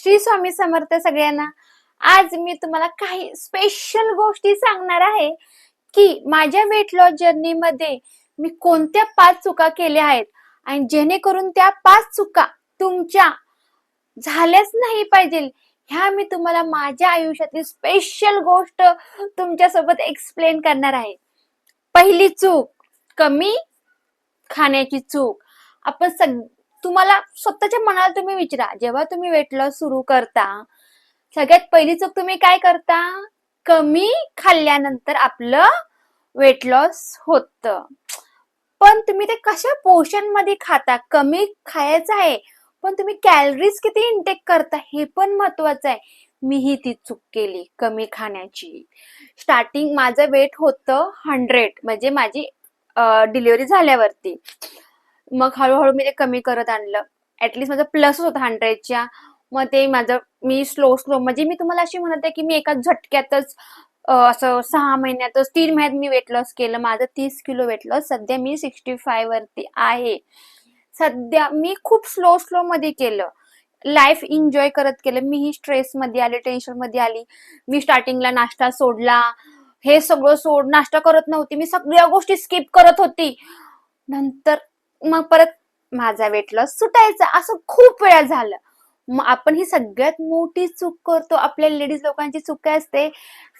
श्री स्वामी समर्थ सगळ्यांना. आज मी तुम्हाला काही स्पेशल गोष्टी सांगणार आहे की माझ्या वेट लॉस जर्नी मध्ये मी कोणत्या 5 चुका केल्या आहेत आणि जेणेकरून त्या 5 चुका तुमच्या झाल्याच नाही पाहिजे. ह्या मी तुम्हाला माझ्या आयुष्यातली स्पेशल गोष्ट तुमच्यासोबत एक्सप्लेन करणार आहे. पहिली चूक, कमी खाण्याची चूक. आपण तुम्हाला स्वतःच्या मनाला तुम्ही विचारा, जेव्हा तुम्ही वेट लॉस सुरू करता सगळ्यात पहिली चूक तुम्ही काय करता? कमी खाल्ल्यानंतर आपलं वेट लॉस होतं. पण तुम्ही ते कशा पोर्शन मध्ये खाता? कमी खायचं आहे पण तुम्ही कॅलरीज किती इंटेक करता हे पण महत्वाचं आहे. मीही ती चूक केली कमी खाण्याची. स्टार्टिंग माझं वेट होतं 100, म्हणजे माझी डिलिव्हरी झाल्यावरती. मग हळूहळू मी ते कमी करत आणलं. ऍटलीस्ट माझं प्लस होतं 100च्या. मग ते माझं मी स्लो म्हणजे मी तुम्हाला अशी म्हणते की मी एका झटक्यातच असं 6 महिन्यातच 3 महिन्यात मी वेट लॉस केलं. माझं 30 किलो वेट लॉस. सध्या मी 65 वरती आहे. सध्या मी खूप स्लो मध्ये केलं. लाईफ एन्जॉय करत केलं. मीही स्ट्रेस मध्ये आले, टेन्शन मध्ये आली. मी स्टार्टिंगला नाश्ता सोडला. हे सगळं नाश्ता करत नव्हती मी, सगळ्या गोष्टी स्किप करत होती. नंतर मग परत माझा वेट लॉस सुटायचा. असं खूप वेळा झालं. मग आपण ही सगळ्यात मोठी चूक करतो. आपल्या लेडीज लोकांची चूक काय असते?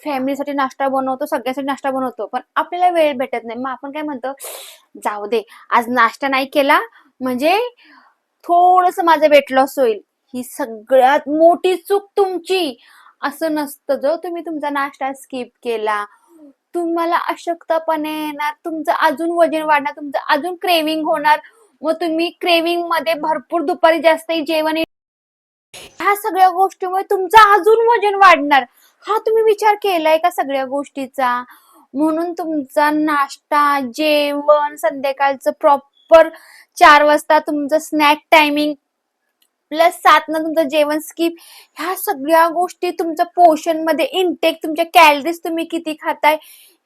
फॅमिलीसाठी नाश्ता बनवतो, सगळ्यांसाठी नाश्ता बनवतो, पण आपल्याला वेळ भेटत नाही. मग आपण काय म्हणतो, जाऊ दे आज नाश्ता नाही केला म्हणजे थोडस माझं वेट लॉस होईल. ही सगळ्यात मोठी चूक तुमची. असं नसतं. जर तुम्ही तुमचा नाश्ता स्किप केला तुम्हाला अशक्तपणे येणार, तुमचं अजून वजन वाढणार, तुमचं अजून क्रेविंग होणार. मग तुम्ही क्रेविंग मध्ये भरपूर दुपारी जास्त जेवण, ह्या सगळ्या गोष्टीमुळे तुमचं अजून वजन वाढणार. हा तुम्ही विचार केलाय का सगळ्या गोष्टीचा? म्हणून तुमचा नाश्ता, जेवण, संध्याकाळचं प्रॉपर 4 वाजता तुमचं स्नॅक टायमिंग प्लस 7 ना तुमचं जेवण स्किप, ह्या सगळ्या गोष्टी तुमचं पोषण मध्ये इंटेक, तुमच्या कॅलरीज तुम्ही किती खाताय,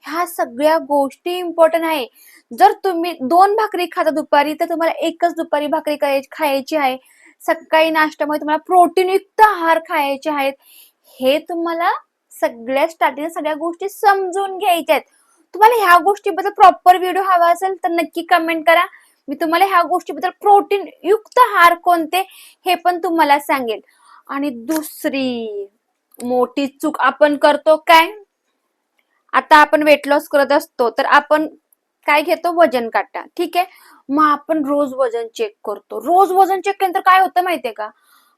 ह्या सगळ्या गोष्टी इम्पॉर्टंट आहे. जर तुम्ही 2 भाकरी खाता दुपारी तर तुम्हाला एकच दुपारी भाकरी खायची आहे. सकाळी नाश्त्यामध्ये तुम्हाला प्रोटीनयुक्त आहार खायचे आहेत. हे तुम्हाला सगळ्या स्टार्टिंग सगळ्या गोष्टी समजून घ्यायच्या आहेत. तुम्हाला ह्या गोष्टीबद्दल प्रॉपर व्हिडिओ हवा असेल तर नक्की कमेंट करा. मी तुम्हाला ह्या गोष्टीबद्दल प्रोटीन युक्त आहार कोणते हे पण तुम्हाला सांगेल. आणि दुसरी मोठी चूक आपण करतो काय? आता आपण वेट लॉस करत असतो तर आपण काय घेतो? वजन काटा. ठीक आहे. मग आपण रोज वजन चेक करतो. रोज वजन चेक केल्यानंतर काय होतं माहितीये का?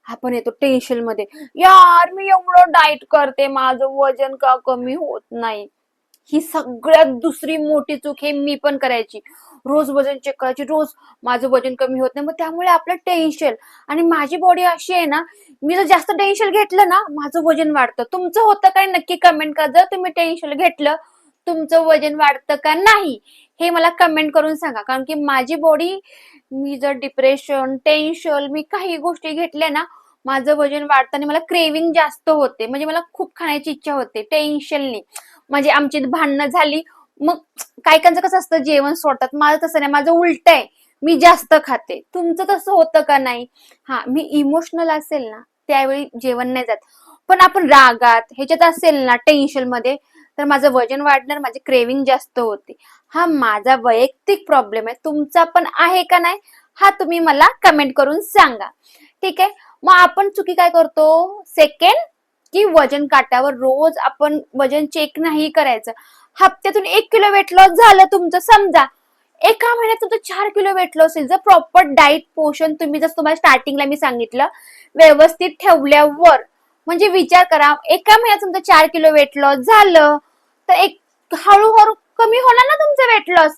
आपण येतो टेन्शन मध्ये, यार मी एवढं डाएट करते, माझं वजन का कमी होत नाही. ही सगळ्यात दुसरी मोठी चूक हे मी पण करायची. रोज वजन चेक करायची, रोज माझं वजन कमी होत नाही. मग त्यामुळे आपलं टेन्शन, आणि माझी बॉडी अशी आहे ना, मी जर जास्त टेन्शन घेतलं ना माझं वजन वाढतं. तुमचं होतं काय? नक्की कमेंट करा. जर तुम्ही टेन्शन घेतलं तुमचं वजन वाढतं का नाही हे मला कमेंट करून सांगा. कारण की माझी बॉडी, मी जर डिप्रेशन, टेन्शन, मी काही गोष्टी घेतल्या ना माझं वजन वाढतं आणि मला क्रेविंग जास्त होते. म्हणजे मला खूप खाण्याची इच्छा होते टेन्शननी. म्हणजे आमची भांडणं झाली मग कायकांचं कसं असतं, जेवण सोडतात. माझं तसं नाही, माझं उलट आहे, मी जास्त खाते. तुमचं तसं होतं का? नाही. हा, मी इमोशनल असेल ना त्यावेळी जेवण नाही जात. पण आपण रागात ह्याच्यात असेल ना, टेन्शन मध्ये, तर माझं वजन वाढणार, माझी क्रेविंग जास्त होते. हा माझा वैयक्तिक प्रॉब्लेम आहे. तुमचा पण आहे का नाही हा तुम्ही मला कमेंट करून सांगा. ठीक आहे. मग आपण चुकी काय करतो? सेकंड, की वजन काट्यावर रोज आपण वजन चेक नाही करायचं. हप्त्यातून 1 किलो वेट लॉस झालं तुमचं, समजा एका महिन्यात तुमचं 4 किलो वेट लॉस होईल. जर प्रॉपर डाईट, पोषण तुम्ही जसं तुम्हाला स्टार्टिंगला मी सांगितलं व्यवस्थित ठेवल्यावर. म्हणजे विचार करा, एका महिन्यात तुमचं 4 किलो वेट लॉस झालं तर एक हळूहळू कमी होणार ना तुमचं वेट लॉस.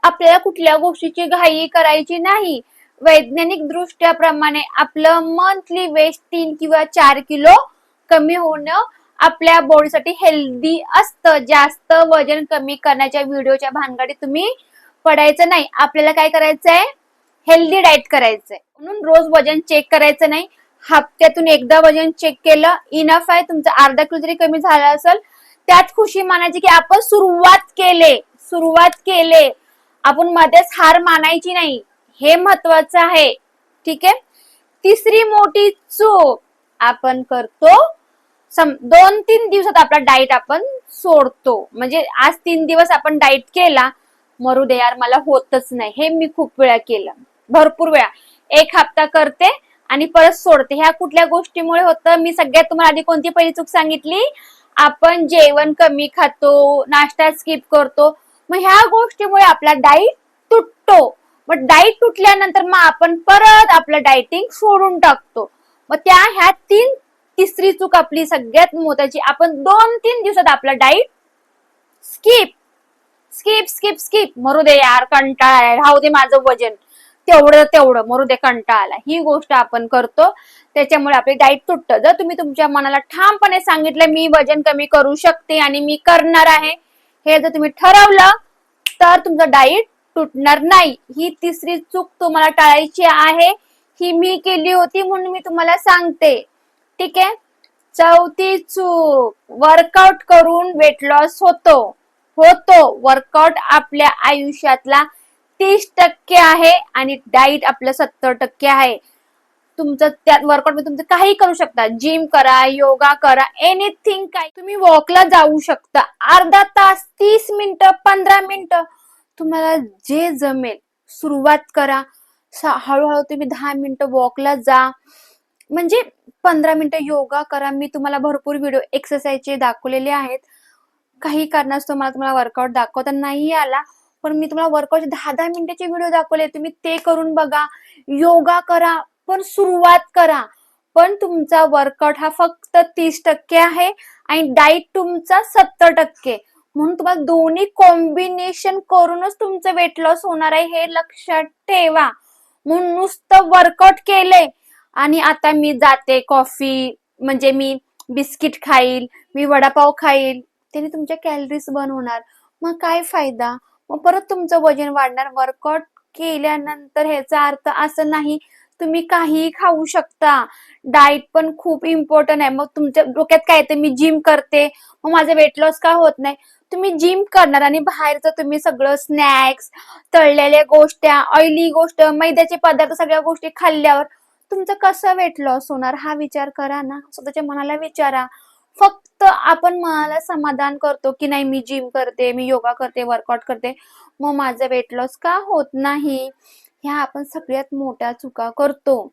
आपल्याला कुठल्या गोष्टीची घाई करायची नाही. वैज्ञानिक दृष्ट्या प्रमाणे आपलं मंथली वेट 3 किंवा 4 किलो कमी होणं आपल्या बॉडीसाठी हेल्दी असतं. जास्त वजन कमी करण्याच्या व्हिडिओच्या भानगडीत तुम्ही पडायचं नाही. आपल्याला काय करायचंय? हेल्दी डाएट करायचंय. म्हणून रोज वजन चेक करायचं नाही. हप्त्यातून एकदा वजन चेक केलं इनफ आहे. तुमचं अर्धा किलो जरी कमी झालं असेल त्यात खुशी मानायची की आपण सुरुवात केले. आपण मध्येच हार मानायची नाही. हे महत्वाचं आहे. ठीक आहे. तिसरी मोठी चूक, आपण करतो 2-3 दिवसात आपला डाएट आपण सोडतो. म्हणजे आज 3 दिवस आपण डाएट केला, मरू दे यार मला होतच नाही, हे मी खूप वेळा केलं, भरपूर वेळा. 1 हप्ता करते आणि परत सोडते. ह्या कुठल्या गोष्टीमुळे होतं? मी सगळ्यात तुम्हाला आधी कोणती पहिली चूक सांगितली? आपण जेवण कमी खातो, नाश्ता स्किप करतो, मग ह्या गोष्टीमुळे आपला डाएट तुटतो. मग डाएट तुटल्यानंतर मग आपण परत आपलं डाएटिंग सोडून टाकतो. मग ह्या तिसरी चूक आपली सगळ्यात महत्वाची, आपण 2-3 दिवसात आपला diet skip skip skip skip मरू दे यार, कंटाळा, राहू दे माझं वजन तेवढं मरू दे, कंटाळा आला, ही गोष्ट आपण करतो. त्याच्यामुळे आपले डाएट तुटतं. जर तुम्ही तुमच्या मनाला ठामपणे सांगितलं मी वजन कमी करू शकते आणि मी करणार आहे, हे जर तुम्ही ठरवलं तर तुमचं डाएट तुटणार नाही. ही तिसरी चूक तुम्हाला टाळायची आहे. ही मी केली होती म्हणून मी तुम्हाला सांगते. ठीक आहे. चौथी चूक, वर्कआउट करून वेट लॉस होतो. वर्कआउट आपल्या आयुष्यातला 30% आहे आणि डाएट आपलं 70% आहे. तुमचं त्यात वर्कआउट मध्ये तुमचं काही करू शकता. जिम करा, योगा करा, एनिथिंग. काय तुम्ही वॉकला जाऊ शकता, अर्धा तास, 30 मिनिटं, 15 मिनिटं, तुम्हाला जे जमेल सुरुवात करा. हळूहळू तुम्ही 10 मिनिटं वॉकला जा, म्हणजे 15 मिनिटं योगा करा. मी तुम्हाला भरपूर व्हिडिओ एक्सरसाइजचे दाखवलेले आहेत. काही कारणास्तव मला तुम्हाला वर्कआउट दाखवता नाही आला, पण मी तुम्हाला वर्कआउटचे 10-10 मिनिटाचे व्हिडिओ दाखवले, तुम्ही ते करून बघा. योगा करा, पण सुरुवात करा. पण तुमचा वर्कआउट हा फक्त 30% आहे आणि डाएट तुमचा 70%. म्हणून तुम्हाला दोन्ही कॉम्बिनेशन करूनच तुमचं वेट लॉस होणार आहे, हे लक्षात ठेवा. म्हणून नुसतं वर्कआउट केलंय आणि आता मी जाते कॉफी, म्हणजे मी बिस्किट खाईल, मी वडापाव खाईल, त्याने तुमच्या कॅलरीज बर्न होणार. मग काय फायदा? मग परत तुमचं वजन वाढणार. वर्कआउट केल्यानंतर ह्याचा अर्थ असं नाही तुम्ही काहीही खाऊ शकता. डाएट पण खूप इम्पॉर्टंट आहे. मग तुमच्या डोक्यात काय येतं, मी जिम करते मग माझं वेट लॉस का होत नाही? तुम्ही जिम करणार आणि बाहेरचं तुम्ही सगळं स्नॅक्स, तळलेल्या गोष्टी, ऑइली गोष्ट, मैद्याचे पदार्थ, सगळ्या गोष्टी खाल्ल्यावर तुमचं कसं वेट लॉस होणार? हा विचार करा ना, स्वतःच्या मनाला विचारा. फक्त आपण मनाला समाधान करतो की नाही मी जिम करते, मी योगा करते, वर्कआउट करते, मग माझं वेट लॉस का होत नाही? ह्या आपण सगळ्यात मोठ्या चुका करतो.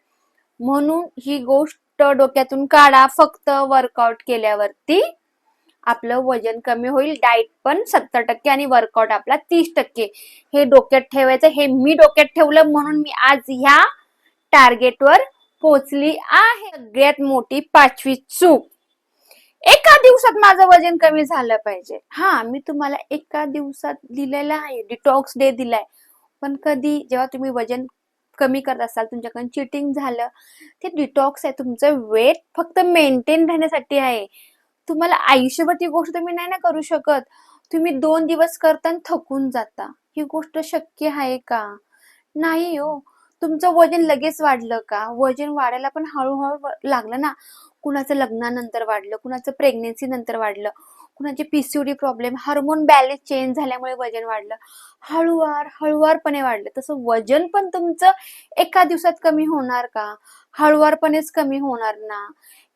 म्हणून ही गोष्ट डोक्यातून काढा. फक्त वर्कआउट केल्यावरती आपलं वजन कमी होईल, डाएट पण 70% आणि वर्कआउट आपला 30%. हे डोक्यात ठेवायचं. हे मी डोक्यात ठेवलं म्हणून मी आज ह्या टार्गेटवर पोहोचली आहे. सगळ्यात मोठी 5वी चूक, एका दिवसात माझं वजन कमी झालं पाहिजे. हा, मी तुम्हाला एका दिवसात दिलेला आहे, डिटॉक्स डे दिलाय. पण कधी जेव्हा तुम्ही वजन कमी करत असाल, तुमच्याकडून चिटिंग झालं, ते डिटॉक्स आहे. तुमचं वेट फक्त मेंटेन राहण्यासाठी आहे. तुम्हाला आयुष्यभर ती गोष्ट तुम्ही नाही ना करू शकत. तुम्ही 2 दिवस करता आणि थकून जाता. ही गोष्ट शक्य आहे का? नाही हो. तुमचं वजन लगेच वाढलं का? वजन वाढायला पण हळूहळू लागलं ना. कुणाचं लग्नानंतर वाढलं, कुणाचं प्रेग्नेन्सी नंतर वाढलं, कुणाचे PCOD problem, hormone balance change झाल्यामुळे वजन वाढलं. हळुवारपणे वाढलं. तसं वजन पण तुमचं एका दिवसात कमी होणार का? हळुवारपणेच कमी होणार ना.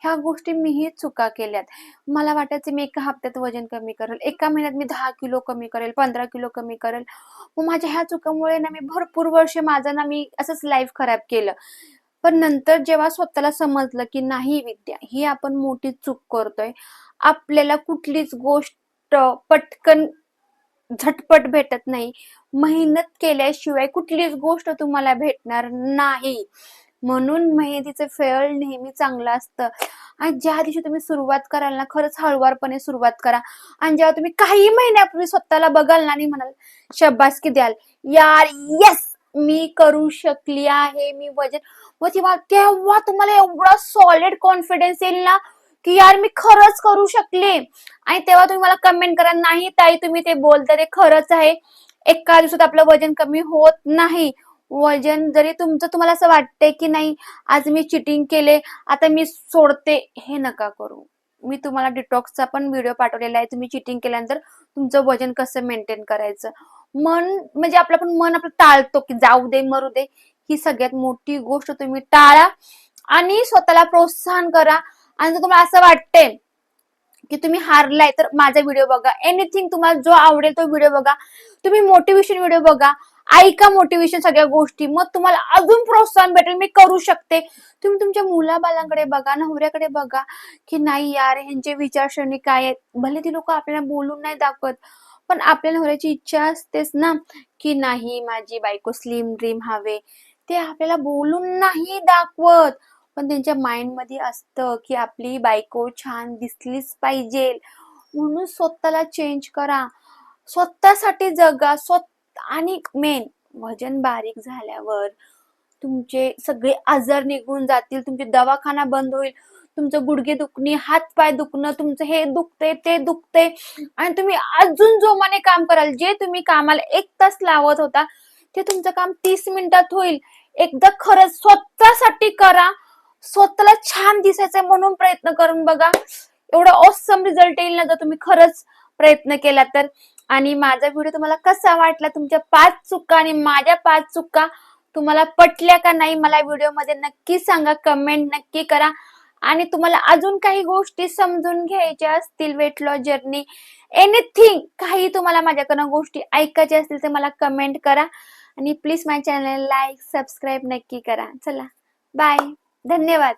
ह्या गोष्टी मीही चुका केल्यात. मला वाटायचं मी एका हप्त्यात वजन कमी करेल, एका महिन्यात मी 10 किलो कमी करेल, 15 किलो कमी करेल. मग माझ्या ह्या चुकामुळे ना मी भरपूर वर्ष माझं ना मी असंच लाईफ खराब केलं. पण नंतर जेव्हा स्वतःला समजलं की नाही विद्या, ही आपण मोठी चूक करतोय. आपल्याला कुठलीच गोष्ट पटकन झटपट भेटत नाही. मेहनत केल्याशिवाय कुठलीच गोष्ट तुम्हाला भेटणार नाही. म्हणून मेहनतीचं फळ नेहमी चांगलं असतं. आणि ज्या दिवशी तुम्ही सुरुवात कराल ना, खरंच हळुवारपणे सुरुवात करा. आणि जेव्हा तुम्ही काही महिन्यापूर्वी स्वतःला बघाल ना आणि म्हणाल, शाबासकी द्याल, यार यस मी करू शकली आहे, मी वजन, मग तेव्हा तुम्हाला एवढा सॉलिड कॉन्फिडन्स येईल ना की यार मी खरंच करू शकले. आणि तेव्हा तुम्ही मला कमेंट करा, नाही ताई तुम्ही ते बोलता ते खरंच आहे, एका दिवसात आपलं वजन कमी होत नाही. वजन जरी तुम्हाला असं वाटतंय की नाही आज मी चिटिंग केले, आता मी सोडते, हे नका करू. मी तुम्हाला डिटॉक्सचा पण व्हिडिओ पाठवलेला आहे. तुम्ही चिटिंग केल्यानंतर तुमचं वजन कसं मेंटेन करायचं. म्हणजे आपलं टाळतो की जाऊ दे मरू दे. ही सगळ्यात मोठी गोष्ट तुम्ही टाळा आणि स्वतःला प्रोत्साहन करा. आणि जर तुम्हाला असं वाटतंय की तुम्ही हारलाय तर माझा व्हिडिओ बघा. एनिथिंग तुम्हाला जो आवडेल तो व्हिडिओ बघा. तुम्ही मोटिवेशन व्हिडिओ बघा, ऐका मोटिवेशन सगळ्या गोष्टी, मग तुम्हाला अजून प्रोत्साहन भेटेल, मी करू शकते. तुम्ही तुमच्या मुलाबाळांकडे बघा, नवऱ्याकडे बघा, की नाही यार ह्यांचे विचारसरणी काय आहेत. भले ती लोक आपल्याला बोलून नाही दाखवत, पण आपल्या नवऱ्याची इच्छा असतेच ना, की नाही माझी बायको स्लिम ड्रीम हवे. ते आपल्याला बोलून नाही दाखवत, पण त्यांच्या माइंड मध्ये असतं की आपली बायको छान दिसलीच पाहिजे. म्हणून स्वतःला चेंज करा, स्वतःसाठी जगा. आणि मेन, वजन बारीक झाल्यावर तुमचे सगळे आजार निघून जातील, तुमचे दवाखाना बंद होईल, तुमचं गुडघे दुखणे, हात पाय दुखणं, तुमचं हे दुखते ते दुखते, आणि तुम्ही अजून जोमाने काम कराल. जे तुम्ही कामाला 1 तास लावत होता ते तुमचं काम 30 मिनिटात होईल. एकदा खरंच स्वतःसाठी करा, स्वतःला छान दिसायचं म्हणून प्रयत्न करून बघा. एवढा ऑसम रिझल्ट येईल ना जर तुम्ही खरंच प्रयत्न केला तर. आणि माझा व्हिडिओ तुम्हाला कसा वाटला, तुमच्या 5 चुका आणि माझ्या 5 चुका तुम्हाला पटल्या का नाही, मला व्हिडिओमध्ये नक्की सांगा, कमेंट नक्की करा. आणि तुम्हाला अजून काही गोष्टी समजून घ्यायच्या असतील, वेट लॉस जर्नी, एनिथिंग, काही तुम्हाला माझ्याकडनं गोष्टी ऐकायच्या असतील तर मला कमेंट करा. आणि प्लीज माझ्या चॅनल लाईक सबस्क्राईब नक्की करा. चला बाय, धन्यवाद.